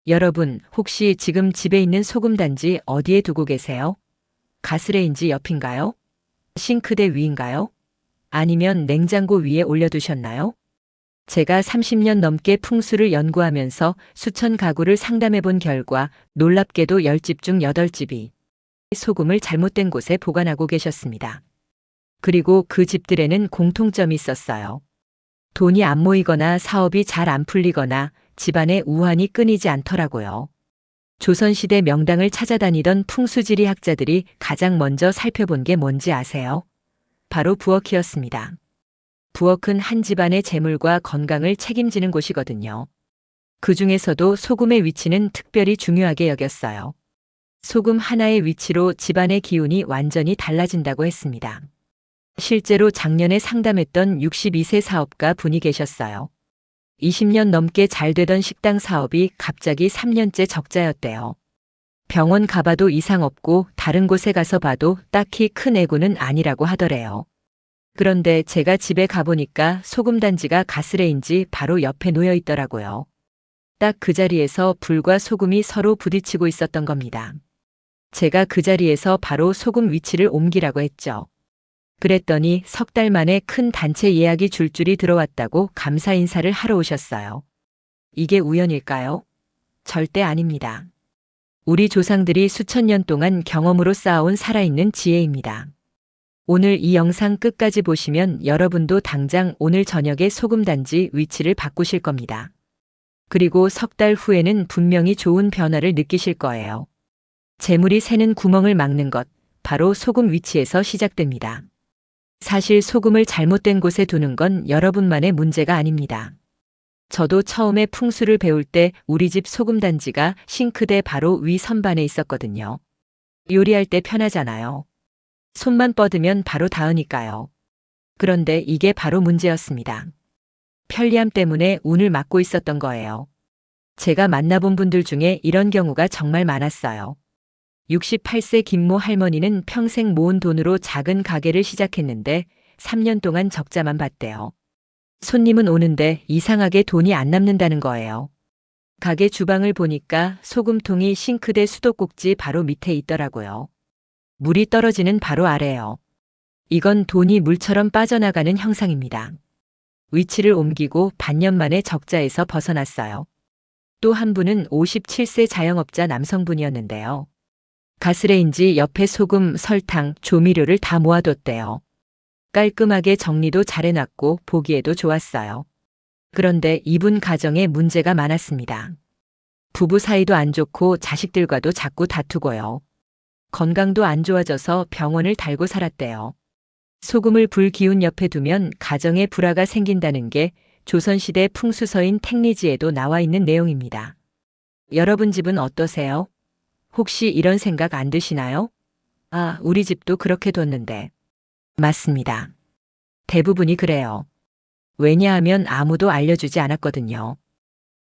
여러분, 혹시 지금 집에 있는 소금단지 어디에 두고 계세요? 가스레인지 옆인가요? 싱크대 위인가요? 아니면 냉장고 위에 올려두셨나요? 제가 30년 넘게 풍수를 연구하면서 수천 가구를 상담해 본 결과 놀랍게도 10집 중 8집이 소금을 잘못된 곳에 보관하고 계셨습니다. 그리고 그 집들에는 공통점이 있었어요. 돈이 안 모이거나 사업이 잘 안 풀리거나 집안에 우환이 끊이지 않더라고요. 조선시대 명당을 찾아다니던 풍수지리 학자들이 가장 먼저 살펴본 게 뭔지 아세요? 바로 부엌이었습니다. 부엌은 한 집안의 재물과 건강을 책임지는 곳이거든요. 그 중에서도 소금의 위치는 특별히 중요하게 여겼어요. 소금 하나의 위치로 집안의 기운이 완전히 달라진다고 했습니다. 실제로 작년에 상담했던 62세 사업가 분이 계셨어요. 20년 넘게 잘 되던 식당 사업이 갑자기 3년째 적자였대요. 병원 가봐도 이상 없고 다른 곳에 가서 봐도 딱히 큰 애구는 아니라고 하더래요. 그런데 제가 집에 가보니까 소금단지가 가스레인지 바로 옆에 놓여 있더라고요. 딱 그 자리에서 불과 소금이 서로 부딪히고 있었던 겁니다. 제가 그 자리에서 바로 소금 위치를 옮기라고 했죠. 그랬더니 석 달 만에 큰 단체 예약이 줄줄이 들어왔다고 감사 인사를 하러 오셨어요. 이게 우연일까요? 절대 아닙니다. 우리 조상들이 수천 년 동안 경험으로 쌓아온 살아있는 지혜입니다. 오늘 이 영상 끝까지 보시면 여러분도 당장 오늘 저녁에 소금단지 위치를 바꾸실 겁니다. 그리고 석 달 후에는 분명히 좋은 변화를 느끼실 거예요. 재물이 새는 구멍을 막는 것, 바로 소금 위치에서 시작됩니다. 사실 소금을 잘못된 곳에 두는 건 여러분만의 문제가 아닙니다. 저도 처음에 풍수를 배울 때 우리 집 소금단지가 싱크대 바로 위 선반에 있었거든요. 요리할 때 편하잖아요. 손만 뻗으면 바로 닿으니까요. 그런데 이게 바로 문제였습니다. 편리함 때문에 운을 막고 있었던 거예요. 제가 만나본 분들 중에 이런 경우가 정말 많았어요. 68세 김모 할머니는 평생 모은 돈으로 작은 가게를 시작했는데 3년 동안 적자만 봤대요. 손님은 오는데 이상하게 돈이 안 남는다는 거예요. 가게 주방을 보니까 소금통이 싱크대 수도꼭지 바로 밑에 있더라고요. 물이 떨어지는 바로 아래요. 이건 돈이 물처럼 빠져나가는 형상입니다. 위치를 옮기고 반년 만에 적자에서 벗어났어요. 또 한 분은 57세 자영업자 남성분이었는데요. 가스레인지 옆에 소금, 설탕, 조미료를 다 모아뒀대요. 깔끔하게 정리도 잘해놨고 보기에도 좋았어요. 그런데 이분 가정에 문제가 많았습니다. 부부 사이도 안 좋고 자식들과도 자꾸 다투고요. 건강도 안 좋아져서 병원을 달고 살았대요. 소금을 불기운 옆에 두면 가정에 불화가 생긴다는 게 조선시대 풍수서인 택리지에도 나와 있는 내용입니다. 여러분 집은 어떠세요? 혹시 이런 생각 안 드시나요? 아, 우리 집도 그렇게 뒀는데. 맞습니다. 대부분이 그래요. 왜냐하면 아무도 알려주지 않았거든요.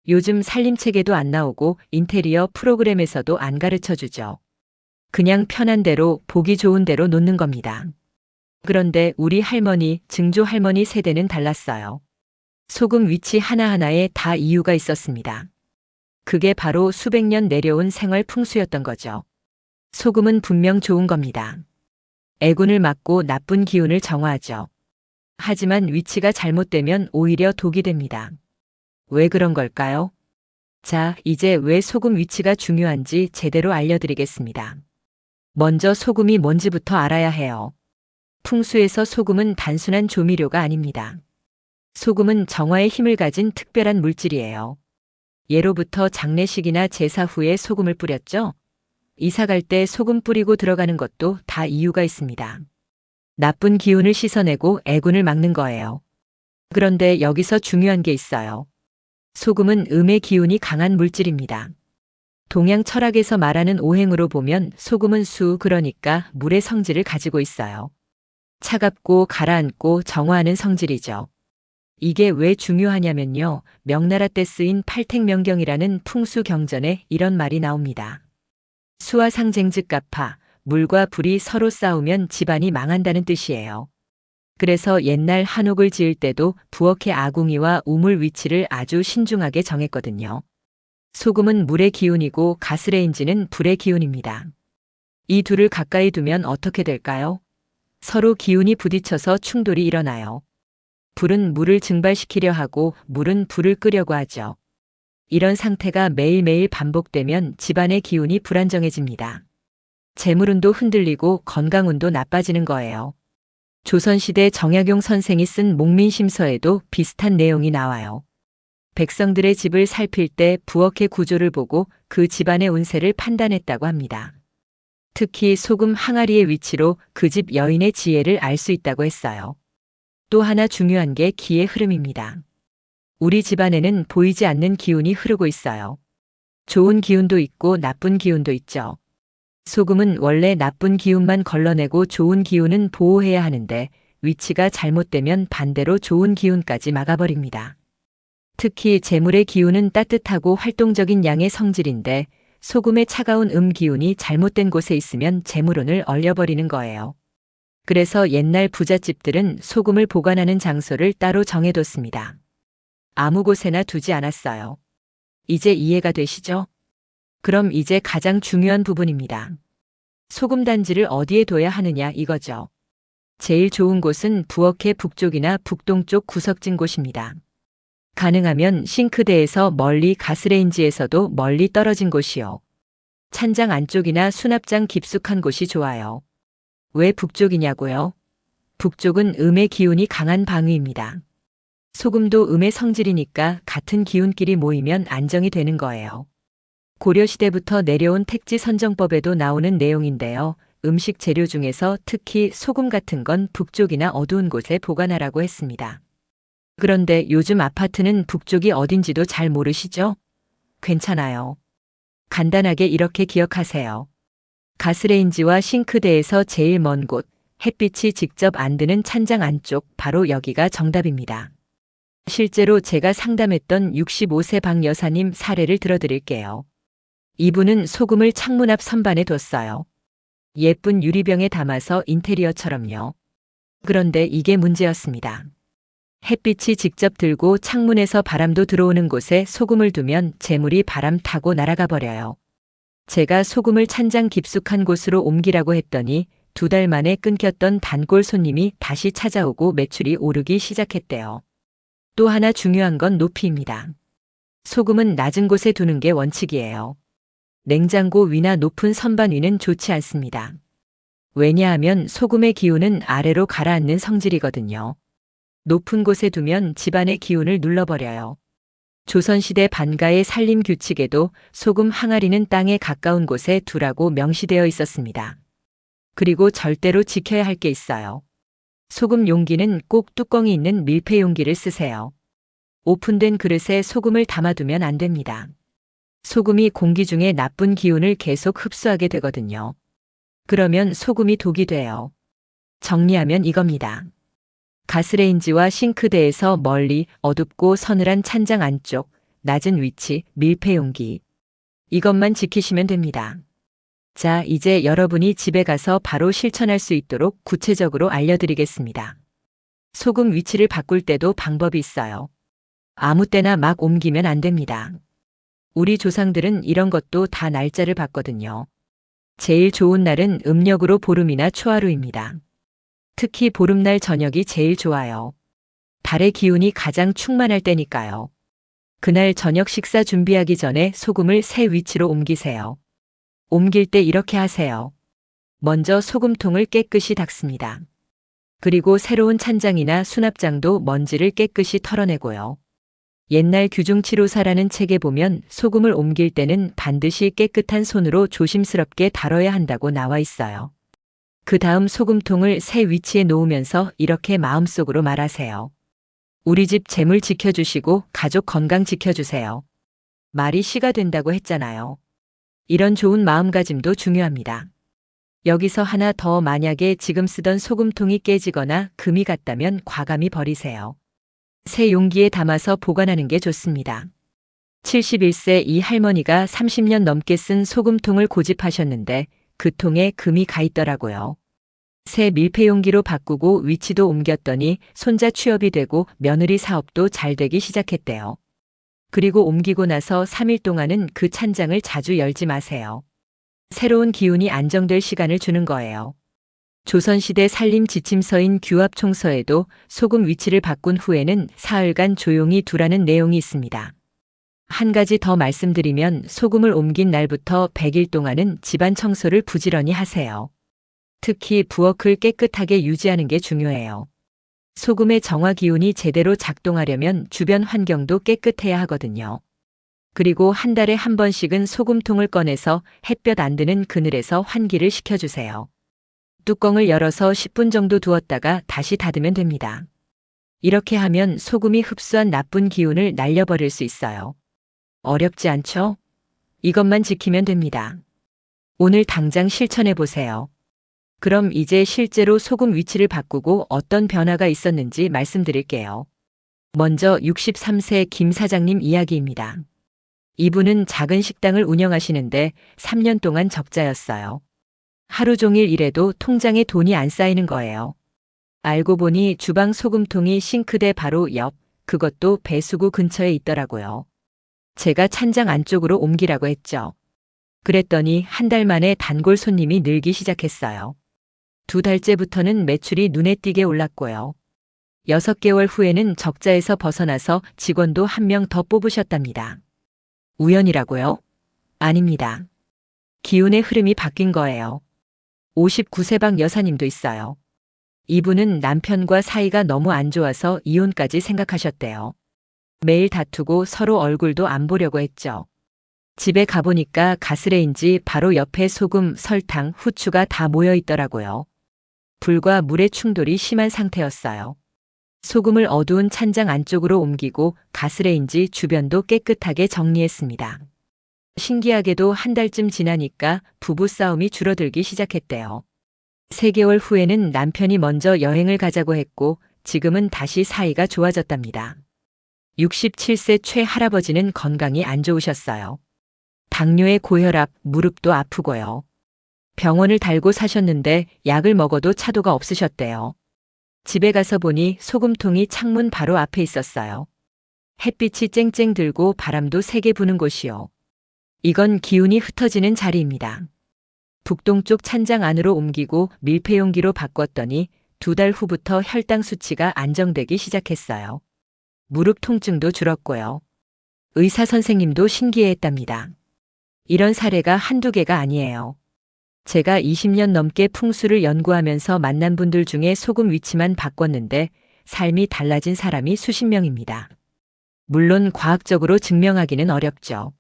요즘 살림책에도 안 나오고 인테리어 프로그램에서도 안 가르쳐 주죠. 그냥 편한 대로 보기 좋은 대로 놓는 겁니다. 그런데 우리 할머니, 증조 할머니 세대는 달랐어요. 소금 위치 하나하나에 다 이유가 있었습니다. 그게 바로 수백 년 내려온 생활 풍수였던 거죠. 소금은 분명 좋은 겁니다. 애군을 막고 나쁜 기운을 정화하죠. 하지만 위치가 잘못되면 오히려 독이 됩니다. 왜 그런 걸까요? 자, 이제 왜 소금 위치가 중요한지 제대로 알려드리겠습니다. 먼저 소금이 뭔지부터 알아야 해요. 풍수에서 소금은 단순한 조미료가 아닙니다. 소금은 정화의 힘을 가진 특별한 물질이에요. 예로부터 장례식이나 제사 후에 소금을 뿌렸죠? 이사 갈 때 소금 뿌리고 들어가는 것도 다 이유가 있습니다. 나쁜 기운을 씻어내고 애군을 막는 거예요. 그런데 여기서 중요한 게 있어요. 소금은 음의 기운이 강한 물질입니다. 동양 철학에서 말하는 오행으로 보면 소금은 수, 그러니까 물의 성질을 가지고 있어요. 차갑고 가라앉고 정화하는 성질이죠. 이게 왜 중요하냐면요. 명나라 때 쓰인 팔택명경이라는 풍수경전에 이런 말이 나옵니다. 수와 상쟁즉 갑하, 물과 불이 서로 싸우면 집안이 망한다는 뜻이에요. 그래서 옛날 한옥을 지을 때도 부엌의 아궁이와 우물 위치를 아주 신중하게 정했거든요. 소금은 물의 기운이고 가스레인지는 불의 기운입니다. 이 둘을 가까이 두면 어떻게 될까요? 서로 기운이 부딪혀서 충돌이 일어나요. 불은 물을 증발시키려 하고 물은 불을 끄려고 하죠. 이런 상태가 매일매일 반복되면 집안의 기운이 불안정해집니다. 재물운도 흔들리고 건강운도 나빠지는 거예요. 조선시대 정약용 선생이 쓴 목민심서에도 비슷한 내용이 나와요. 백성들의 집을 살필 때 부엌의 구조를 보고 그 집안의 운세를 판단했다고 합니다. 특히 소금 항아리의 위치로 그 집 여인의 지혜를 알 수 있다고 했어요. 또 하나 중요한 게 기의 흐름입니다. 우리 집안에는 보이지 않는 기운이 흐르고 있어요. 좋은 기운도 있고 나쁜 기운도 있죠. 소금은 원래 나쁜 기운만 걸러내고 좋은 기운은 보호해야 하는데 위치가 잘못되면 반대로 좋은 기운까지 막아버립니다. 특히 재물의 기운은 따뜻하고 활동적인 양의 성질인데 소금의 차가운 기운이 잘못된 곳에 있으면 재물운을 얼려버리는 거예요. 그래서 옛날 부잣집들은 소금을 보관하는 장소를 따로 정해뒀습니다. 아무 곳에나 두지 않았어요. 이제 이해가 되시죠? 그럼 이제 가장 중요한 부분입니다. 소금 단지를 어디에 둬야 하느냐 이거죠. 제일 좋은 곳은 부엌의 북쪽이나 북동쪽 구석진 곳입니다. 가능하면 싱크대에서 멀리 가스레인지에서도 멀리 떨어진 곳이요. 찬장 안쪽이나 수납장 깊숙한 곳이 좋아요. 왜 북쪽이냐고요? 북쪽은 음의 기운이 강한 방위입니다. 소금도 음의 성질이니까 같은 기운끼리 모이면 안정이 되는 거예요. 고려시대부터 내려온 택지 선정법에도 나오는 내용인데요. 음식 재료 중에서 특히 소금 같은 건 북쪽이나 어두운 곳에 보관하라고 했습니다. 그런데 요즘 아파트는 북쪽이 어딘지도 잘 모르시죠? 괜찮아요. 간단하게 이렇게 기억하세요. 가스레인지와 싱크대에서 제일 먼 곳, 햇빛이 직접 안 드는 찬장 안쪽, 바로 여기가 정답입니다. 실제로 제가 상담했던 65세 박 여사님 사례를 들어드릴게요. 이분은 소금을 창문 앞 선반에 뒀어요. 예쁜 유리병에 담아서 인테리어처럼요. 그런데 이게 문제였습니다. 햇빛이 직접 들고 창문에서 바람도 들어오는 곳에 소금을 두면 재물이 바람 타고 날아가 버려요. 제가 소금을 찬장 깊숙한 곳으로 옮기라고 했더니 2달 만에 끊겼던 단골 손님이 다시 찾아오고 매출이 오르기 시작했대요. 또 하나 중요한 건 높이입니다. 소금은 낮은 곳에 두는 게 원칙이에요. 냉장고 위나 높은 선반 위는 좋지 않습니다. 왜냐하면 소금의 기운은 아래로 가라앉는 성질이거든요. 높은 곳에 두면 집안의 기운을 눌러버려요. 조선시대 반가의 살림 규칙에도 소금 항아리는 땅에 가까운 곳에 두라고 명시되어 있었습니다. 그리고 절대로 지켜야 할 게 있어요. 소금 용기는 꼭 뚜껑이 있는 밀폐 용기를 쓰세요. 오픈된 그릇에 소금을 담아두면 안 됩니다. 소금이 공기 중에 나쁜 기운을 계속 흡수하게 되거든요. 그러면 소금이 독이 돼요. 정리하면 이겁니다. 가스레인지와 싱크대에서 멀리 어둡고 서늘한 찬장 안쪽, 낮은 위치, 밀폐 용기. 이것만 지키시면 됩니다. 자, 이제 여러분이 집에 가서 바로 실천할 수 있도록 구체적으로 알려드리겠습니다. 소금 위치를 바꿀 때도 방법이 있어요. 아무 때나 막 옮기면 안 됩니다. 우리 조상들은 이런 것도 다 날짜를 봤거든요. 제일 좋은 날은 음력으로 보름이나 초하루입니다. 특히 보름날 저녁이 제일 좋아요. 달의 기운이 가장 충만할 때니까요. 그날 저녁 식사 준비하기 전에 소금을 새 위치로 옮기세요. 옮길 때 이렇게 하세요. 먼저 소금통을 깨끗이 닦습니다. 그리고 새로운 찬장이나 수납장도 먼지를 깨끗이 털어내고요. 옛날 규중치료사라는 책에 보면 소금을 옮길 때는 반드시 깨끗한 손으로 조심스럽게 다뤄야 한다고 나와 있어요. 그 다음 소금통을 새 위치에 놓으면서 이렇게 마음속으로 말하세요. 우리 집 재물 지켜주시고 가족 건강 지켜주세요. 말이 시가 된다고 했잖아요. 이런 좋은 마음가짐도 중요합니다. 여기서 하나 더, 만약에 지금 쓰던 소금통이 깨지거나 금이 갔다면 과감히 버리세요. 새 용기에 담아서 보관하는 게 좋습니다. 71세 이 할머니가 30년 넘게 쓴 소금통을 고집하셨는데 그 통에 금이 가 있더라고요. 새 밀폐 용기로 바꾸고 위치도 옮겼더니 손자 취업이 되고 며느리 사업도 잘 되기 시작했대요. 그리고 옮기고 나서 3일 동안은 그 찬장을 자주 열지 마세요. 새로운 기운이 안정될 시간을 주는 거예요. 조선시대 살림 지침서인 규합총서에도 소금 위치를 바꾼 후에는 사흘간 조용히 두라는 내용이 있습니다. 한 가지 더 말씀드리면 소금을 옮긴 날부터 100일 동안은 집안 청소를 부지런히 하세요. 특히 부엌을 깨끗하게 유지하는 게 중요해요. 소금의 정화 기운이 제대로 작동하려면 주변 환경도 깨끗해야 하거든요. 그리고 한 달에 한 번씩은 소금통을 꺼내서 햇볕 안 드는 그늘에서 환기를 시켜주세요. 뚜껑을 열어서 10분 정도 두었다가 다시 닫으면 됩니다. 이렇게 하면 소금이 흡수한 나쁜 기운을 날려버릴 수 있어요. 어렵지 않죠? 이것만 지키면 됩니다. 오늘 당장 실천해 보세요. 그럼 이제 실제로 소금 위치를 바꾸고 어떤 변화가 있었는지 말씀드릴게요. 먼저 63세 김 사장님 이야기입니다. 이분은 작은 식당을 운영하시는데 3년 동안 적자였어요. 하루 종일 일해도 통장에 돈이 안 쌓이는 거예요. 알고 보니 주방 소금통이 싱크대 바로 옆, 그것도 배수구 근처에 있더라고요. 제가 찬장 안쪽으로 옮기라고 했죠. 그랬더니 한 달 만에 단골 손님이 늘기 시작했어요. 2달째부터는 매출이 눈에 띄게 올랐고요. 6개월 후에는 적자에서 벗어나서 직원도 1명 더 뽑으셨답니다. 우연이라고요? 아닙니다. 기운의 흐름이 바뀐 거예요. 59세 박 여사님도 있어요. 이분은 남편과 사이가 너무 안 좋아서 이혼까지 생각하셨대요. 매일 다투고 서로 얼굴도 안 보려고 했죠. 집에 가보니까 가스레인지 바로 옆에 소금, 설탕, 후추가 다 모여 있더라고요. 불과 물의 충돌이 심한 상태였어요. 소금을 어두운 찬장 안쪽으로 옮기고 가스레인지 주변도 깨끗하게 정리했습니다. 신기하게도 한 달쯤 지나니까 부부싸움이 줄어들기 시작했대요. 3개월 후에는 남편이 먼저 여행을 가자고 했고 지금은 다시 사이가 좋아졌답니다. 67세 최 할아버지는 건강이 안 좋으셨어요. 당뇨에 고혈압, 무릎도 아프고요. 병원을 달고 사셨는데 약을 먹어도 차도가 없으셨대요. 집에 가서 보니 소금통이 창문 바로 앞에 있었어요. 햇빛이 쨍쨍 들고 바람도 세게 부는 곳이요. 이건 기운이 흩어지는 자리입니다. 북동쪽 찬장 안으로 옮기고 밀폐용기로 바꿨더니 2달 후부터 혈당 수치가 안정되기 시작했어요. 무릎 통증도 줄었고요. 의사 선생님도 신기해했답니다. 이런 사례가 한두 개가 아니에요. 제가 20년 넘게 풍수를 연구하면서 만난 분들 중에 소금 위치만 바꿨는데 삶이 달라진 사람이 수십 명입니다. 물론 과학적으로 증명하기는 어렵죠.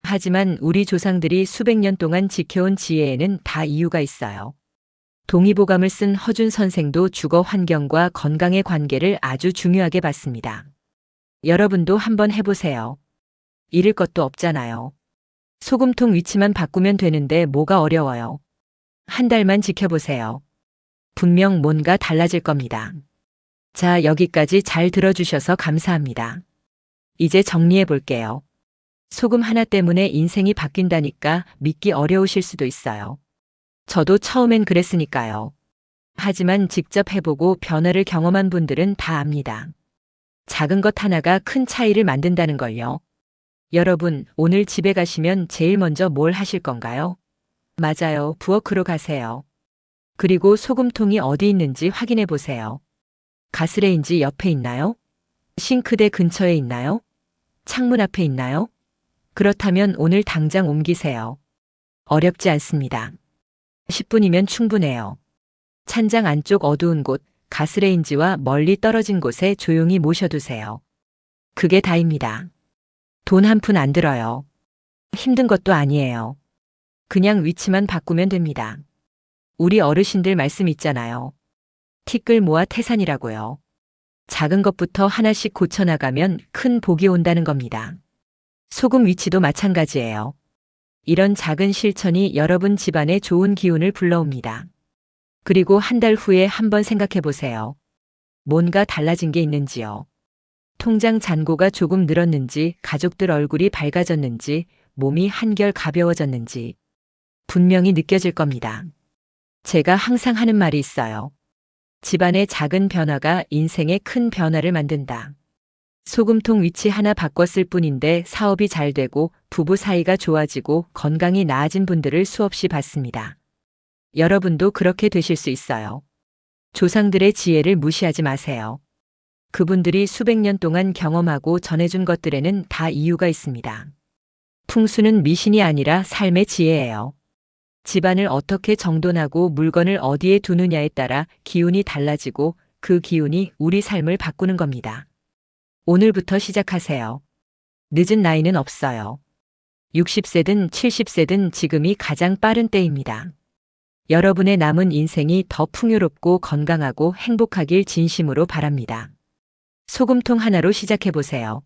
하지만 우리 조상들이 수백 년 동안 지켜온 지혜에는 다 이유가 있어요. 동의보감을 쓴 허준 선생도 주거 환경과 건강의 관계를 아주 중요하게 봤습니다. 여러분도 한번 해보세요. 잃을 것도 없잖아요. 소금통 위치만 바꾸면 되는데 뭐가 어려워요. 한 달만 지켜보세요. 분명 뭔가 달라질 겁니다. 자, 여기까지 잘 들어주셔서 감사합니다. 이제 정리해 볼게요. 소금 하나 때문에 인생이 바뀐다니까 믿기 어려우실 수도 있어요. 저도 처음엔 그랬으니까요. 하지만 직접 해보고 변화를 경험한 분들은 다 압니다. 작은 것 하나가 큰 차이를 만든다는 걸요. 여러분, 오늘 집에 가시면 제일 먼저 뭘 하실 건가요? 맞아요. 부엌으로 가세요. 그리고 소금통이 어디 있는지 확인해 보세요. 가스레인지 옆에 있나요? 싱크대 근처에 있나요? 창문 앞에 있나요? 그렇다면 오늘 당장 옮기세요. 어렵지 않습니다. 10분이면 충분해요. 찬장 안쪽 어두운 곳, 가스레인지와 멀리 떨어진 곳에 조용히 모셔두세요. 그게 다입니다. 돈 한 푼 안 들어요. 힘든 것도 아니에요. 그냥 위치만 바꾸면 됩니다. 우리 어르신들 말씀 있잖아요. 티끌 모아 태산이라고요. 작은 것부터 하나씩 고쳐나가면 큰 복이 온다는 겁니다. 소금 위치도 마찬가지예요. 이런 작은 실천이 여러분 집안에 좋은 기운을 불러옵니다. 그리고 한 달 후에 한번 생각해 보세요. 뭔가 달라진 게 있는지요. 통장 잔고가 조금 늘었는지, 가족들 얼굴이 밝아졌는지, 몸이 한결 가벼워졌는지 분명히 느껴질 겁니다. 제가 항상 하는 말이 있어요. 집안의 작은 변화가 인생의 큰 변화를 만든다. 소금통 위치 하나 바꿨을 뿐인데 사업이 잘 되고 부부 사이가 좋아지고 건강이 나아진 분들을 수없이 봤습니다. 여러분도 그렇게 되실 수 있어요. 조상들의 지혜를 무시하지 마세요. 그분들이 수백 년 동안 경험하고 전해준 것들에는 다 이유가 있습니다. 풍수는 미신이 아니라 삶의 지혜예요. 집안을 어떻게 정돈하고 물건을 어디에 두느냐에 따라 기운이 달라지고 그 기운이 우리 삶을 바꾸는 겁니다. 오늘부터 시작하세요. 늦은 나이는 없어요. 60세든 70세든 지금이 가장 빠른 때입니다. 여러분의 남은 인생이 더 풍요롭고 건강하고 행복하길 진심으로 바랍니다. 소금통 하나로 시작해보세요.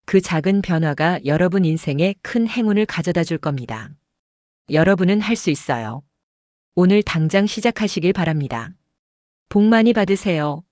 그 작은 변화가 여러분 인생에 큰 행운을 가져다 줄 겁니다. 여러분은 할 수 있어요. 오늘 당장 시작하시길 바랍니다. 복 많이 받으세요.